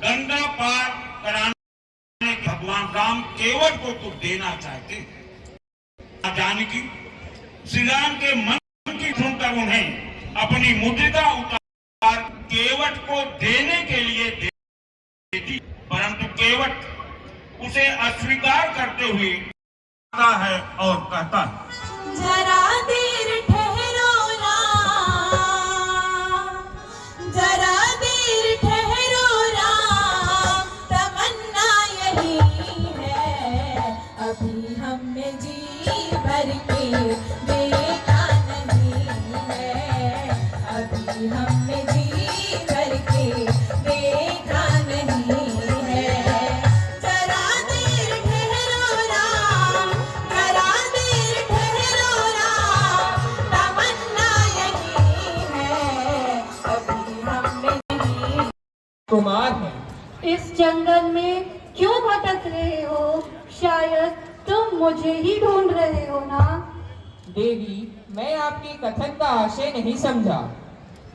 गंगा पार कराने भगवान राम केवट को कुछ देना चाहते। जानकी श्री राम के मन की सुनकर उन्हें अपनी मुद्रिका उतार केवट को देने के लिए देती, परंतु केवट उसे अस्वीकार करते हुए है और कहता है, जरा देर ठहरो ना, जरा देर ठहरो ना, तमन्ना यही है, अभी हमने जी भर के देखा नहीं है, अभी हमने जी भर के देखा नहीं है, जरा देर ठहरो ना, जरा देर ठहरो ना, तमन्ना यही है, अभी हमने जी। कुमार है। इस जंगल में क्यों भटक रहे हो? शायद तुम मुझे ही ढूंढ रहे हो ना? देवी, मैं आपके कथन का आशय नहीं समझा।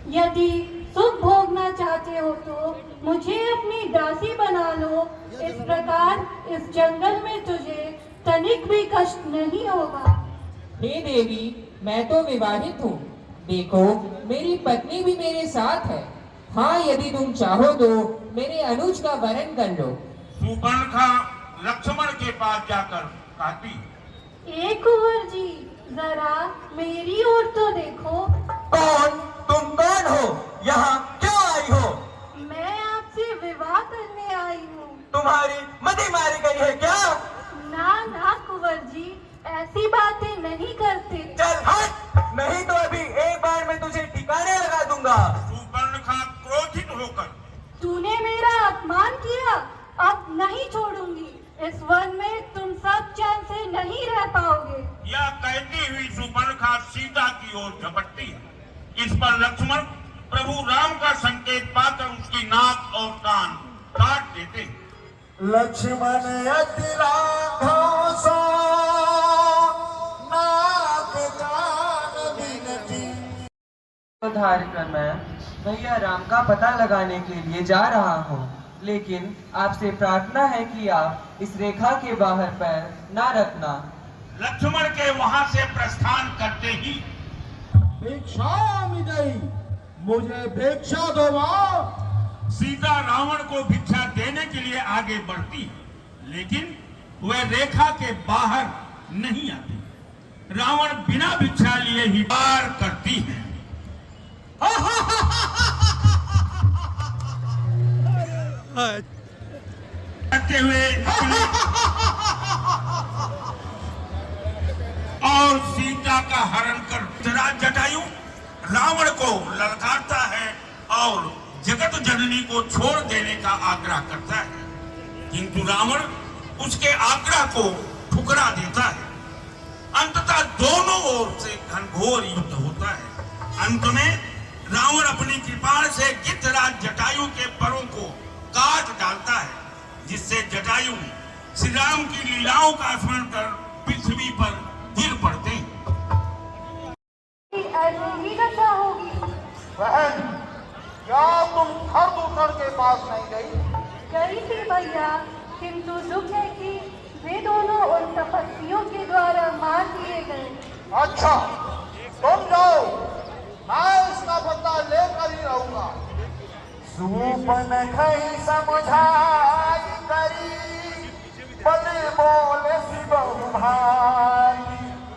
यदि सुख भोगना चाहते हो तो मुझे अपनी दासी बना लो। इस प्रकार इस जंगल में तुझे तनिक भी कष्ट नहीं होगा। हे देवी, मैं तो विवाहित हूँ। देखो, मेरी पत्नी भी मेरे साथ है। हाँ, यदि तुम चाहो तो मेरे अनुज का वरण कर लो। सुपर्णखा लक्ष्मण के पास जाकर कहती, एक कुंवर जी, जरा मेरी ओर तो देखो। कौन? तुम कौन हो? यहाँ क्यों आई हो? मैं आपसे विवाह करने आई हूँ। तुम्हारी मति मारी गई है क्या? ना ना कुंवर जी, ऐसी बातें नहीं करते। चल हट, नहीं तो अभी एक बार मैं तुझे ठिकाने लगा दूंगा। सुपर्णखा क्रोधित होकर, तूने मेरा अपमान किया, अब नहीं छोड़ूंगी। इस वन में तुम सब चैन से नहीं रह पाओगे। यह कहती हुई सुपर्णखा सीता की ओर झपटती है। इस पर लक्ष्मण प्रभु राम का संकेत पाकर उसकी नाक और कान काट देते। लक्ष्मण अति राघव सो, नाक कान बिनती। धार कर मैं भैया राम का पता लगाने के लिए जा रहा हूँ, लेकिन आपसे प्रार्थना है कि आप इस रेखा के बाहर पैर ना रखना। लक्ष्मण के वहां से प्रस्थान करते ही, भिक्षा मिली, मुझे भिक्षा दो मां। सीता रावण को भिक्षा देने के लिए आगे बढ़ती है, लेकिन वह रेखा के बाहर नहीं आती। रावण बिना भिक्षा लिए ही पार करती है। करते हुए और सीता का हरण कर जरा जटायु रावण को ललकारता है और जगत जननी को छोड़ देने का आग्रह करता है, किंतु रावण उसके आग्रह को ठुकरा देता है। अंततः दोनों ओर से घनघोर युद्ध होता है। अंत में रावण अपनी कृपाण से गिद्धराज जटायु के परों को काट डालता है, जिससे जटायु श्री राम की लीलाओं का स्मरण कर पृथ्वी पर गिर पड़ते हैं। ऐसी ही दशा होगी। बहन, क्या तुम खरदूषण के पास नहीं गई? गई थी भैया, किंतु दुख है कि वे दोनों उन तपस्वियों के द्वारा मार दिए गए। अच्छा, तुम जाओ, मैं इसका बदला लेकर ही रहूंगा। सुपन खई समझाई करी, बले बोले शिव भाई,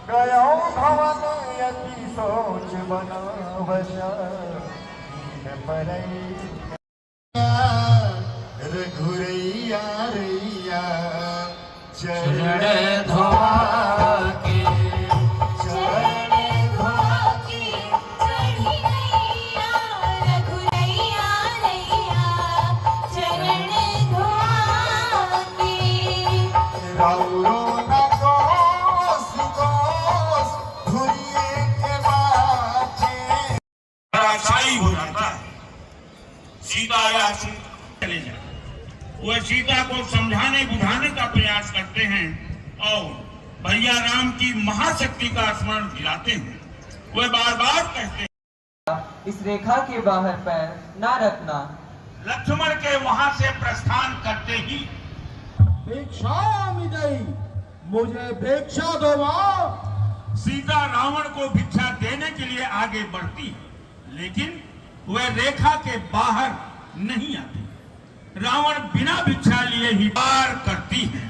गयो भवन यति सोच बनवजा, रघुरैया रैया चरण धोआ के, चरण धोआ के चढ़ी नैया, रघुरैया नैया, चरण धोआ के। राउरो न कोस कोस धुरिए के बाटे। पराशाई हो जाता है। सीता या चले जाए। वह सीता को समझाने बुझाने का प्रयास करते हैं और भैया राम की महाशक्ति का स्मरण दिलाते हैं। वह बार बार कहते हैं, इस रेखा के बाहर पैर ना रखना। लक्ष्मण के वहां से प्रस्थान करते ही भिक्षामि देहि, मुझे भिक्षा दो मां। सीता रावण को भिक्षा देने के लिए आगे बढ़ती है, लेकिन वह रेखा के बाहर नहीं आती। रावण बिना भिक्षा लिए ही पार करती है।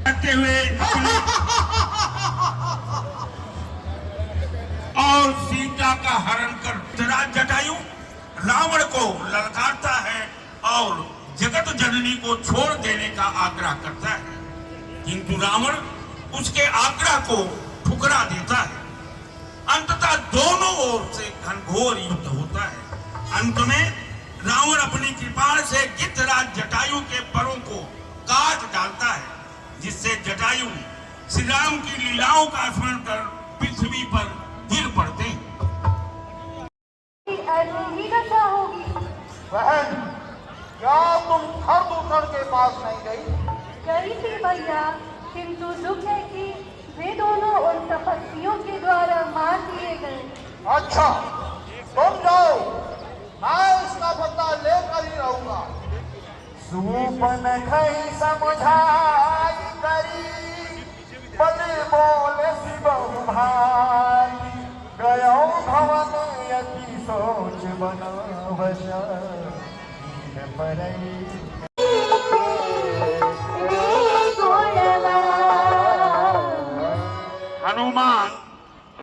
करते हुए और सीता का हरण कर जटायु रावण को ललकारता है और जगत जननी को छोड़ देने का आग्रह करता है, किंतु रावण उसके आग्रह को ठुकरा देता है। अंततः दोनों ओर से घनघोर युद्ध होता है। अंत में रावण अपनी कृपाण से गिद्धराज जटायु के परों को काट डालता है, जिससे जटायु श्री राम की लीलाओं का स्मरण कर पृथ्वी पर गिर पड़ते हैं। ऐसी ही दशा होगी। बहन, क्या तुम खरदूषण के पास नहीं गई? थी भैया, किंतु दुख है कि वे दोनों उन तपस्वियों के द्वारा मार दिए गए। अच्छा, तुम जाओ, मैं इसका बदला लेकर ही रहूंगा। सुपन खई समुझाई करी, बलि बोल शिव भाई, गयो भवन यति सोच बनवश, दीन परई। हनुमान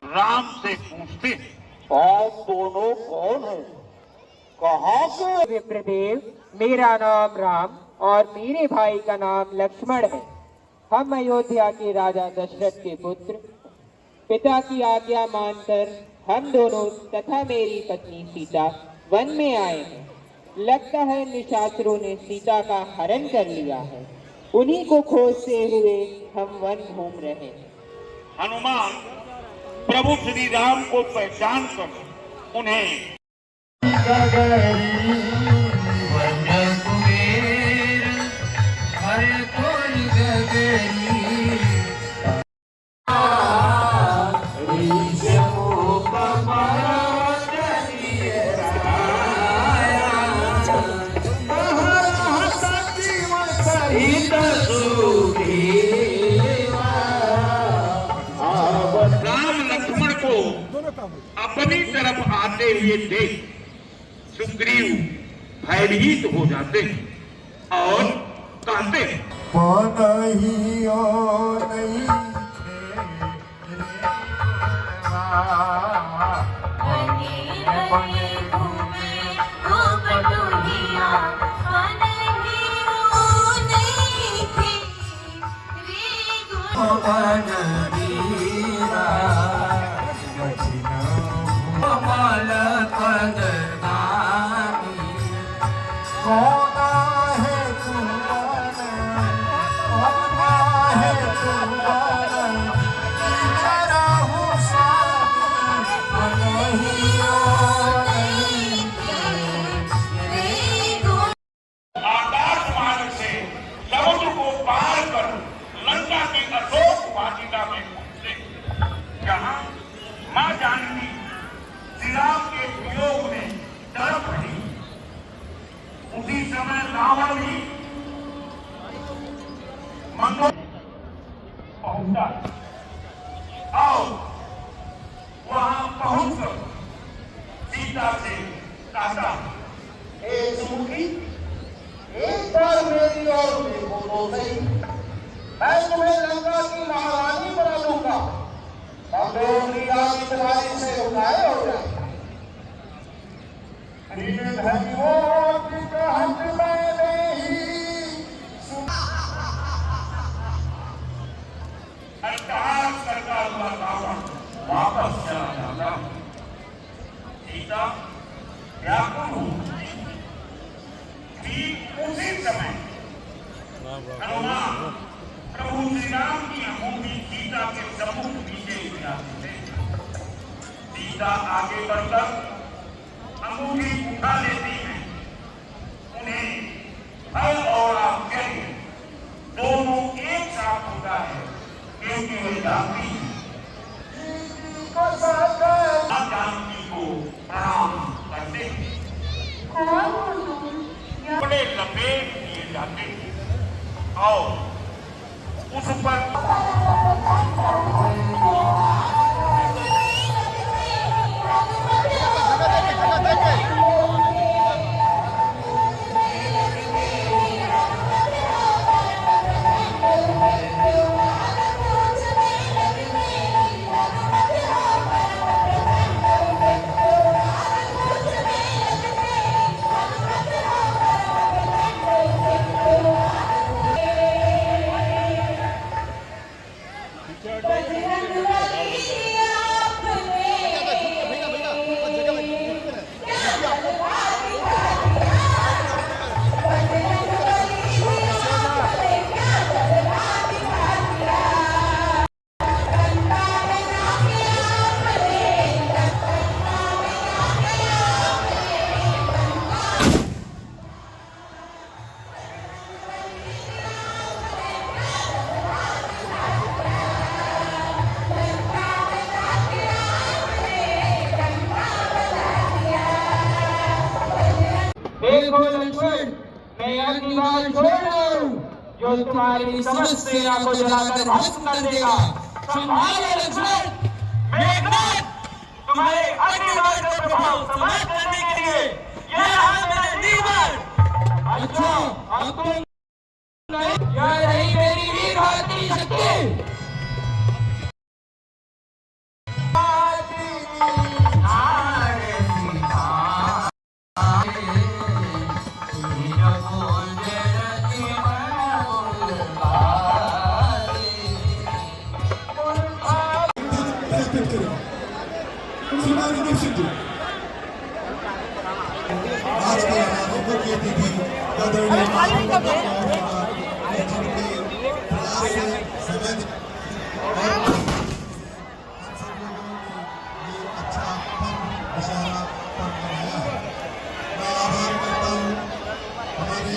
राम से पूछते हैं, आप दोनों कौन हैं? कहाँ के? विप्रदेव, मेरा नाम राम और मेरे भाई का नाम लक्ष्मण है। हम अयोध्या के राजा दशरथ के पुत्र। पिता की आज्ञा मानकर हम दोनों तथा मेरी पत्नी सीता वन में आए हैं। लगता है निशाचरों ने सीता का हरण कर लिया है। उन्हीं को खोजते हुए हम वन घूम रहे हैं। हनुमान प्रभु श्री राम को पहचान कर उन्हें अपनी तरफ आते हुए देख सुग्रीव भयभीत हो जाते हैं और कहते हैं, पनहियो नहीं बने घूमे खूब दुनिया, अनहियो नहीं थी रे गुण। आकाश मार्ग से समुद्र को पार कर लंका की अशोक वाटिका में पहुंचे, जहां मां जानकी श्री राम के वियोग में तड़प रही। उसी समय रावण भी मंदोर पहुंचा और वहां पहुंचकर सीता से कहता, सुमुखी, एक बार मेरी ओर देखो तो सही, मैं तुम्हें लंका की महारानी बना दूंगा। लीला की तुम्हारी से उठाए हो जाए। अट्टहास करता हुआ रावण वापस चला जाता। सीता व्याकुल हो। ठीक उसी समय हनुमान प्रभु श्री राम की अंगूठी सीता के सम्मुख नीचे गिराते थे। सीता आगे बढ़कर अंगूठी उठा लेती है। उन्हें भय और आश्चर्य दोनों एक साथ होता है, क्योंकि वे जानती हैं जानकी को प्रणाम करते हैं, कपड़े लपेट दिए जाते हैं और उस पर देखो लक्ष्मण, मैं यह दीवार छोड़ रहा हूँ जो तुम्हारी समस्त सेना को जलाकर भस्म कर देगा। संभालो लक्ष्मण। मेघनाथ, तुम्हारे अग्निवार का प्रभाव समाप्त करने के लिए यह रहा मेरा दीवार। अच्छा, अब तुम यह रही मेरी वीर हाथी शक्ति। आज के हमारे मुख्य अतिथि आदरणीय जिनके प्रयास से समझ और हम सब लोगों ने ये अच्छा पर्व दशहरा पर्व मनाया है। मैं आभार करता हूँ हमारे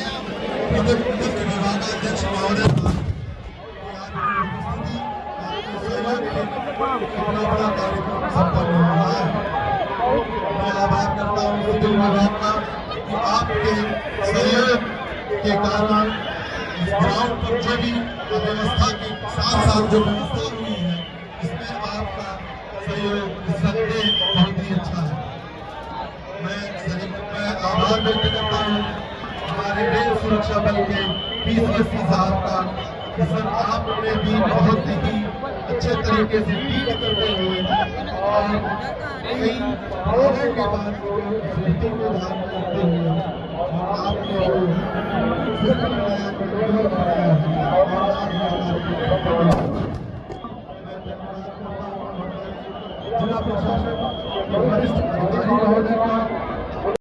मुख्य विभागाध्यक्ष महोदय का इतना बड़ा कार्यक्रम संपन्न हो रहा है। मैं आभार करता हूँ विद्युत विभाग का कि आपके सहयोग के कारण इस ग्राउंड पर जो भी व्यवस्था के साथ साथ जो व्यवस्था हुई है इसमें आपका सहयोग निस्संदेह बहुत ही अच्छा है। मैं आभार व्यक्त करता हूँ हमारे रेल सुरक्षा बल के PCSC साहब का, सर आपने भी बहुत ही अच्छे तरीके से डील करते हुए और कई लोगों के बाद स्थिति को ध्यान करते हुए और आपने जिला प्रशासन वरिष्ठ अधिकारी महोदय का